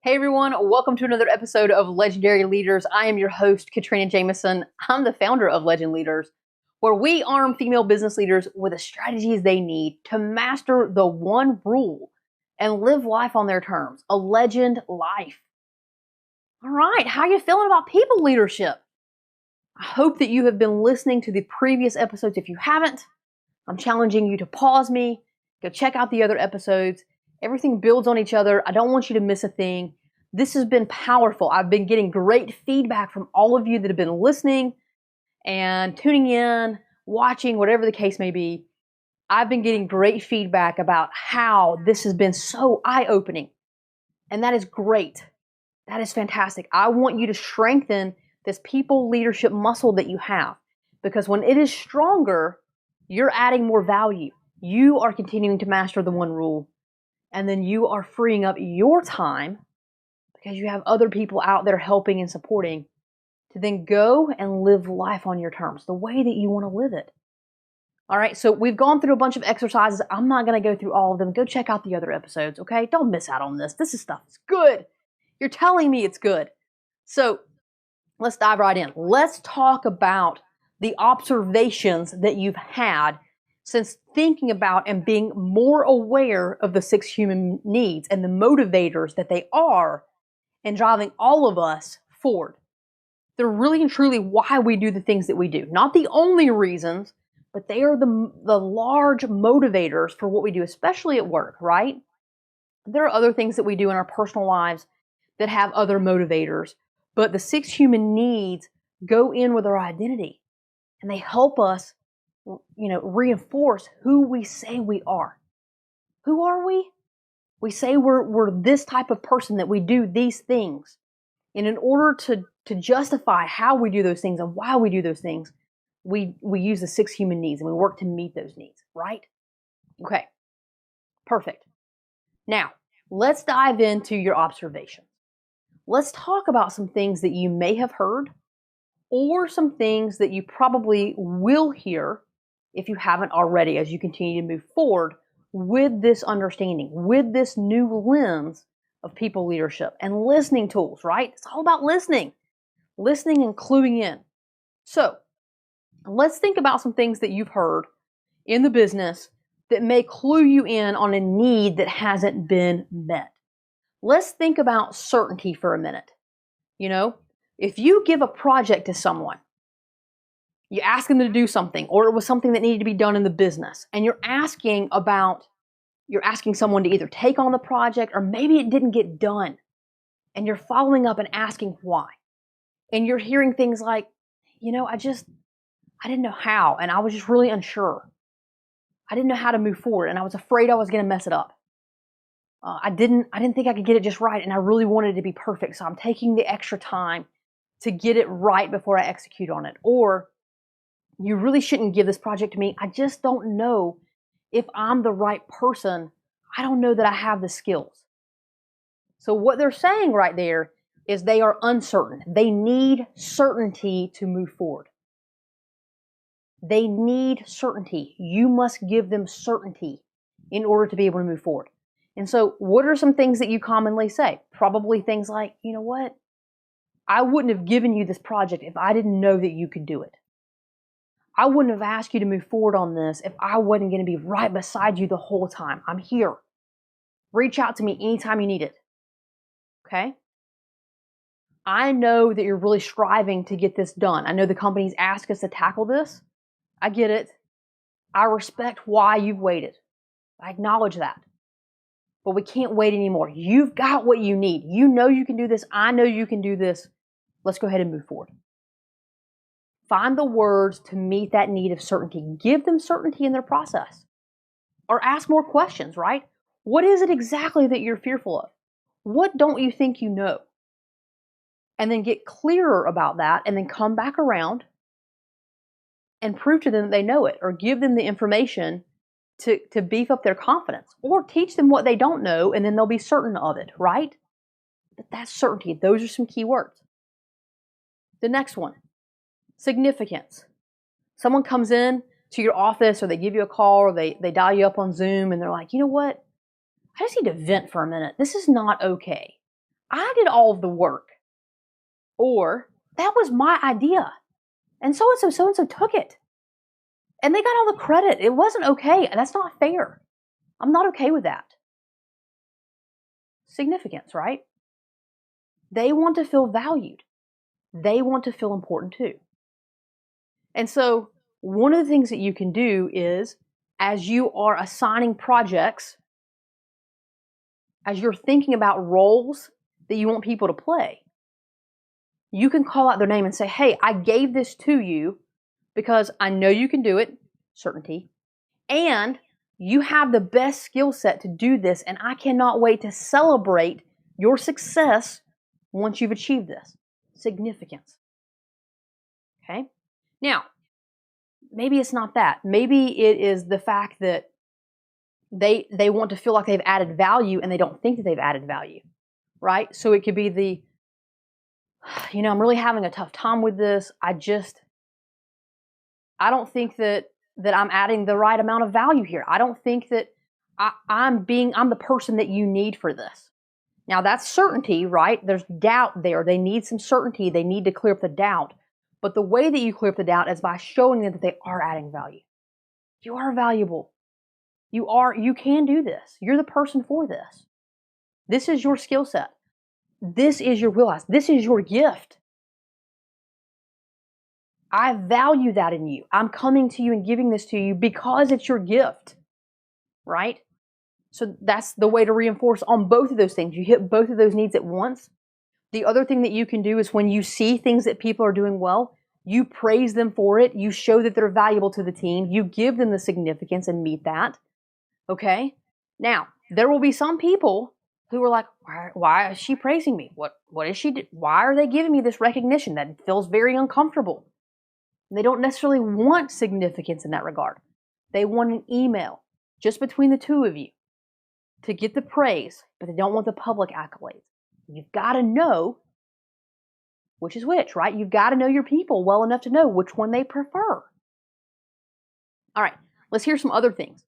Hey everyone, welcome to another episode of Legendary Leaders. I am your host, Katrina Jameson. I'm the founder of Legend Leaders, where we arm female business leaders with the strategies they need to master the one rule and live life on their terms, a legend life. All right, how are you feeling about people leadership? I hope that you have been listening to the previous episodes. If you haven't, I'm challenging you to pause me, go check out the other episodes. Everything builds on each other. I don't want you to miss a thing. This has been powerful. I've been getting great feedback from all of you that have been listening and tuning in, watching, whatever the case may be. I've been getting great feedback about how this has been so eye-opening. And that is great. That is fantastic. I want you to strengthen this people leadership muscle that you have, because when it is stronger, you're adding more value. You are continuing to master the one rule, and then you are freeing up your time because you have other people out there helping and supporting to then go and live life on your terms, the way that you want to live it. All right, so we've gone through a bunch of exercises. I'm not going to go through all of them. Go check out the other episodes, okay? Don't miss out on this. This is stuff that's good. You're telling me it's good. So let's dive right in. Let's talk about the observations that you've had since thinking about and being more aware of the 6 human needs and the motivators that they are and driving all of us forward. They're really and truly why we do the things that we do. Not the only reasons, but they are the large motivators for what we do, especially at work, right? There are other things that we do in our personal lives that have other motivators, but the 6 human needs go in with our identity, and they help us, reinforce who we say we are. Who are we? We say we're this type of person, that we do these things. And in order to justify how we do those things and why we do those things, we use the 6 human needs and we work to meet those needs, right? Okay, perfect. Now, let's dive into your observations. Let's talk about some things that you may have heard or some things that you probably will hear if you haven't already as you continue to move forward with this understanding, with this new lens of people leadership and listening tools, right? It's all about listening and cluing in. So let's think about some things that you've heard in the business that may clue you in on a need that hasn't been met. Let's think about certainty for a minute. If you give a project to someone, you ask them to do something, or it was something that needed to be done in the business, and you're asking someone to either take on the project, or maybe it didn't get done, and you're following up and asking why. And you're hearing things like, I didn't know how, and I was just really unsure. I didn't know how to move forward, and I was afraid I was going to mess it up. I didn't think I could get it just right, and I really wanted it to be perfect, so I'm taking the extra time to get it right before I execute on it. Or, you really shouldn't give this project to me. I just don't know if I'm the right person. I don't know that I have the skills. So what they're saying right there is they are uncertain. They need certainty to move forward. They need certainty. You must give them certainty in order to be able to move forward. And so what are some things that you commonly say? Probably things like, you know what? I wouldn't have given you this project if I didn't know that you could do it. I wouldn't have asked you to move forward on this if I wasn't going to be right beside you the whole time. I'm here. Reach out to me anytime you need it. Okay? I know that you're really striving to get this done. I know the company's asked us to tackle this. I get it. I respect why you've waited. I acknowledge that. But we can't wait anymore. You've got what you need. You know you can do this. I know you can do this. Let's go ahead and move forward. Find the words to meet that need of certainty. Give them certainty in their process. Or ask more questions, right? What is it exactly that you're fearful of? What don't you think you know? And then get clearer about that, and then come back around and prove to them that they know it, or give them the information to beef up their confidence, or teach them what they don't know, and then they'll be certain of it, right? But that's certainty. Those are some key words. The next one. Significance. Someone comes in to your office, or they give you a call, or they dial you up on Zoom, and they're like, you know what? I just need to vent for a minute. This is not okay. I did all of the work. Or that was my idea. And so-and-so took it. And they got all the credit. It wasn't okay. That's not fair. I'm not okay with that. Significance, right? They want to feel valued. They want to feel important too. And so one of the things that you can do is, as you are assigning projects, as you're thinking about roles that you want people to play, you can call out their name and say, hey, I gave this to you because I know you can do it, certainty, and you have the best skill set to do this, and I cannot wait to celebrate your success once you've achieved this. Significance. Okay? Now, maybe it's not that. Maybe it is the fact that they want to feel like they've added value and they don't think that they've added value, right? So it could be I'm really having a tough time with this. I don't think that I'm adding the right amount of value here. I don't think that I'm the person that you need for this. Now that's certainty, right? There's doubt there. They need some certainty. They need to clear up the doubt. But the way that you clear up the doubt is by showing them that they are adding value. You are valuable. You can do this. You're the person for this. This is your skill set. This is your wheelhouse. This is your gift. I value that in you. I'm coming to you and giving this to you because it's your gift, right? So that's the way to reinforce on both of those things. You hit both of those needs at once. The other thing that you can do is when you see things that people are doing well, you praise them for it. You show that they're valuable to the team. You give them the significance and meet that. Okay? Now, there will be some people who are like, why is she praising me? What is she do? Why are they giving me this recognition? That feels very uncomfortable. And they don't necessarily want significance in that regard. They want an email just between the two of you to get the praise, but they don't want the public accolades. You've got to know which is which, right? You've got to know your people well enough to know which one they prefer. All right, let's hear some other things.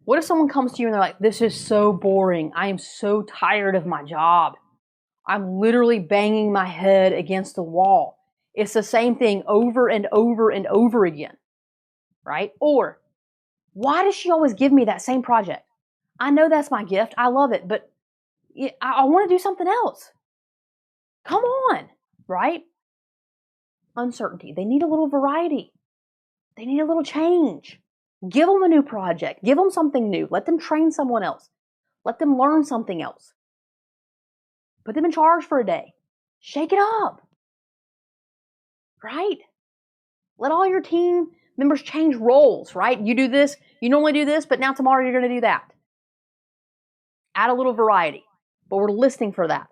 What if someone comes to you and they're like, this is so boring. I am so tired of my job. I'm literally banging my head against the wall. It's the same thing over and over and over again, right? Or, why does she always give me that same project? I know that's my gift. I love it, but I want to do something else. Come on, right? Uncertainty. They need a little variety. They need a little change. Give them a new project. Give them something new. Let them train someone else. Let them learn something else. Put them in charge for a day. Shake it up. Right? Let all your team members change roles, right? You do this, you normally do this, but now tomorrow you're going to do that. Add a little variety. But we're listening for that.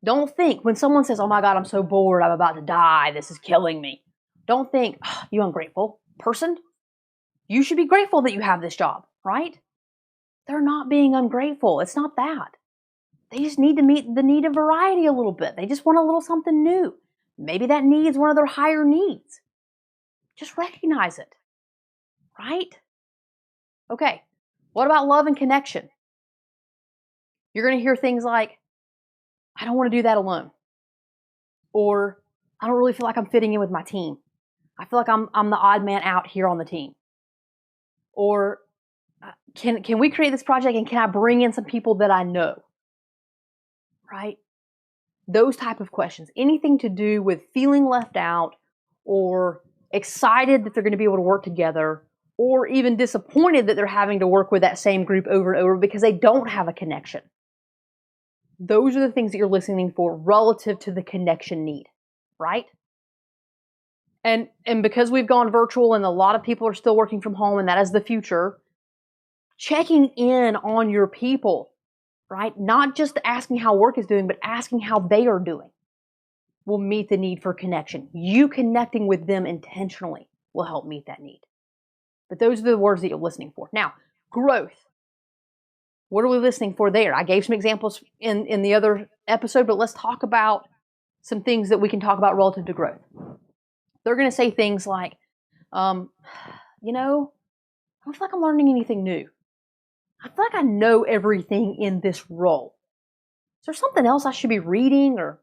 Don't think, when someone says, oh my God, I'm so bored, I'm about to die, this is killing me. Don't think, oh, you ungrateful person. You should be grateful that you have this job, right? They're not being ungrateful. It's not that. They just need to meet the need of variety a little bit. They just want a little something new. Maybe that need is one of their higher needs. Just recognize it, right? Okay, what about love and connection? You're going to hear things like, I don't want to do that alone. Or, I don't really feel like I'm fitting in with my team. I feel like I'm the odd man out here on the team. Or, can we create this project and can I bring in some people that I know? Right? Those type of questions. Anything to do with feeling left out or excited that they're going to be able to work together, or even disappointed that they're having to work with that same group over and over because they don't have a connection. Those are the things that you're listening for relative to the connection need, right? And because we've gone virtual and a lot of people are still working from home and that is the future, checking in on your people, right? Not just asking how work is doing, but asking how they are doing will meet the need for connection. You connecting with them intentionally will help meet that need. But those are the words that you're listening for. Now, growth. What are we listening for there? I gave some examples in the other episode, but let's talk about some things that we can talk about relative to growth. They're going to say things like, I don't feel like I'm learning anything new. I feel like I know everything in this role. there something else I should be reading? Or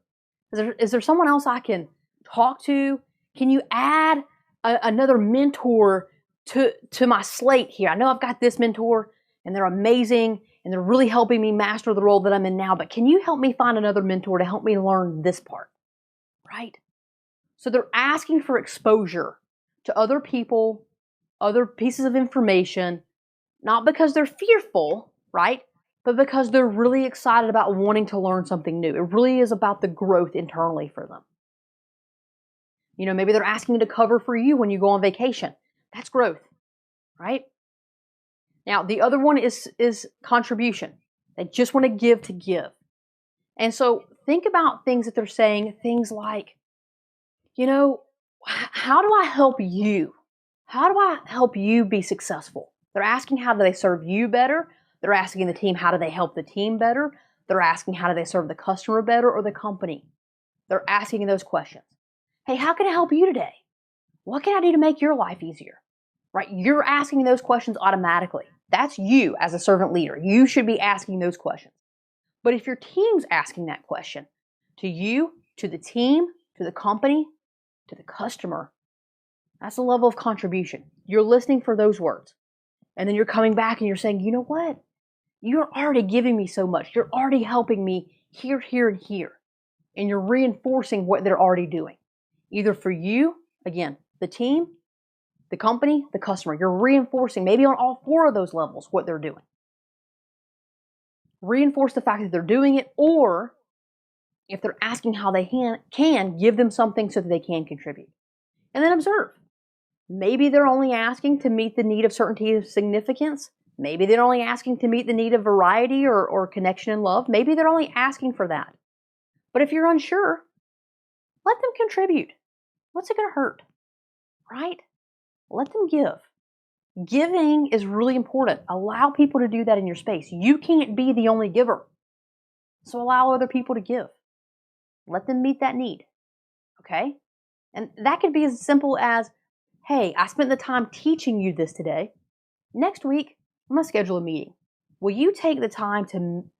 is there someone else I can talk to? Can you add another mentor to my slate here? I know I've got this mentor and they're amazing and they're really helping me master the role that I'm in now, but can you help me find another mentor to help me learn this part, right? So they're asking for exposure to other people, other pieces of information, not because they're fearful, right? But because they're really excited about wanting to learn something new. It really is about the growth internally for them. You know, maybe they're asking you to cover for you when you go on vacation. That's growth, right? Now, the other one is contribution. They just want to give to give. And so think about things that they're saying, things like, you know, how do I help you? How do I help you be successful? They're asking how do they serve you better? They're asking the team how do they help the team better? They're asking how do they serve the customer better or the company? They're asking those questions. Hey, how can I help you today? What can I do to make your life easier? Right? You're asking those questions automatically. That's you as a servant leader. You should be asking those questions. But if your team's asking that question to you, to the team, to the company, to the customer, that's a level of contribution. You're listening for those words. And then you're coming back and you're saying, you know what? You're already giving me so much. You're already helping me here, here, and here. And you're reinforcing what they're already doing. Either for you, again, the team, the company, the customer. You're reinforcing, maybe on all four of those levels, what they're doing. Reinforce the fact that they're doing it, or if they're asking how they can give them something so that they can contribute. And then observe. Maybe they're only asking to meet the need of certainty of significance. Maybe they're only asking to meet the need of variety or connection and love. Maybe they're only asking for that. But if you're unsure, let them contribute. What's it going to hurt? Right? Let them give. Giving is really important. Allow people to do that in your space. You can't be the only giver. So allow other people to give. Let them meet that need. Okay? And that could be as simple as, hey, I spent the time teaching you this today. Next week, I'm going to schedule a meeting. Will you take the time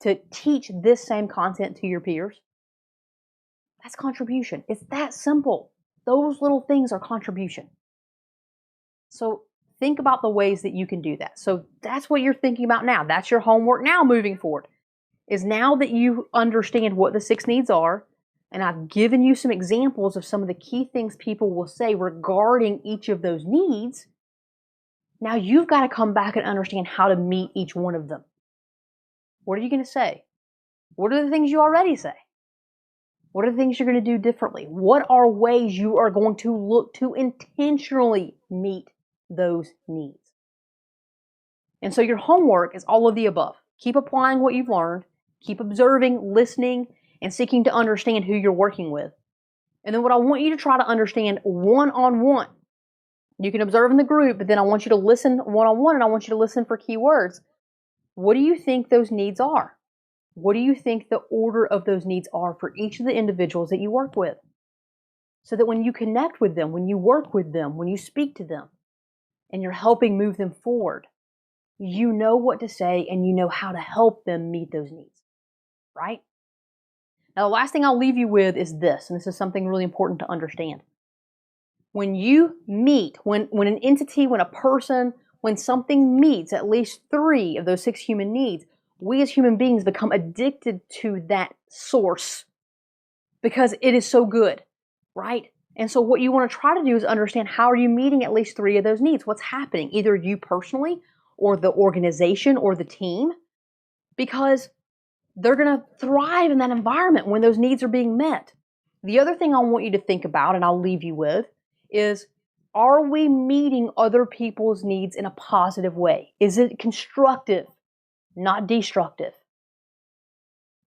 to teach this same content to your peers? That's contribution. It's that simple. Those little things are contribution. So think about the ways that you can do that. So that's what you're thinking about now. That's your homework now moving forward. Is now that you understand what the 6 needs are, and I've given you some examples of some of the key things people will say regarding each of those needs, now you've got to come back and understand how to meet each one of them. What are you going to say? What are the things you already say? What are the things you're going to do differently? What are ways you are going to look to intentionally meet those needs? And so your homework is all of the above. Keep applying what you've learned. Keep observing, listening, and seeking to understand who you're working with. And then what I want you to try to understand one-on-one. You can observe in the group, but then I want you to listen one-on-one, and I want you to listen for keywords. What do you think those needs are? What do you think the order of those needs are for each of the individuals that you work with? So that when you connect with them, when you work with them, when you speak to them, and you're helping move them forward, you know what to say and you know how to help them meet those needs, right? Now, the last thing I'll leave you with is this, and this is something really important to understand. When you meet, when an entity, when a person, when something meets at least 3 of those 6 human needs, we as human beings become addicted to that source because it is so good, right? And so what you want to try to do is understand how are you meeting at least 3 of those needs? What's happening? Either you personally or the organization or the team, because they're going to thrive in that environment when those needs are being met. The other thing I want you to think about, and I'll leave you with, is are we meeting other people's needs in a positive way? Is it constructive, not destructive?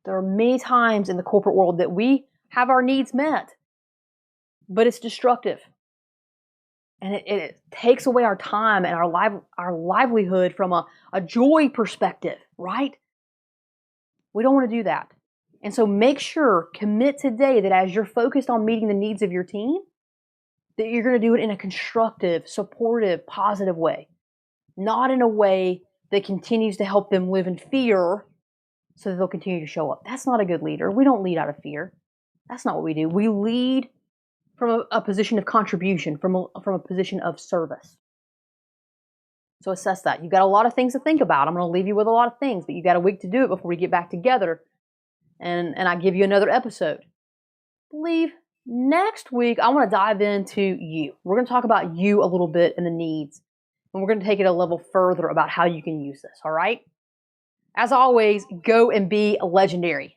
There are many times in the corporate world that we have our needs met, but it's destructive. And it takes away our time and our livelihood from a joy perspective, right? We don't want to do that. And so make sure, commit today that as you're focused on meeting the needs of your team, that you're going to do it in a constructive, supportive, positive way. Not in a way that continues to help them live in fear so that they'll continue to show up. That's not a good leader. We don't lead out of fear. That's not what we do. We lead from a position of contribution, from a position of service. So assess that. You've got a lot of things to think about. I'm going to leave you with a lot of things, but you've got a week to do it before we get back together and I give you another episode. I believe next week I want to dive into you. We're going to talk about you a little bit and the needs, and we're going to take it a level further about how you can use this, all right? As always, go and be legendary.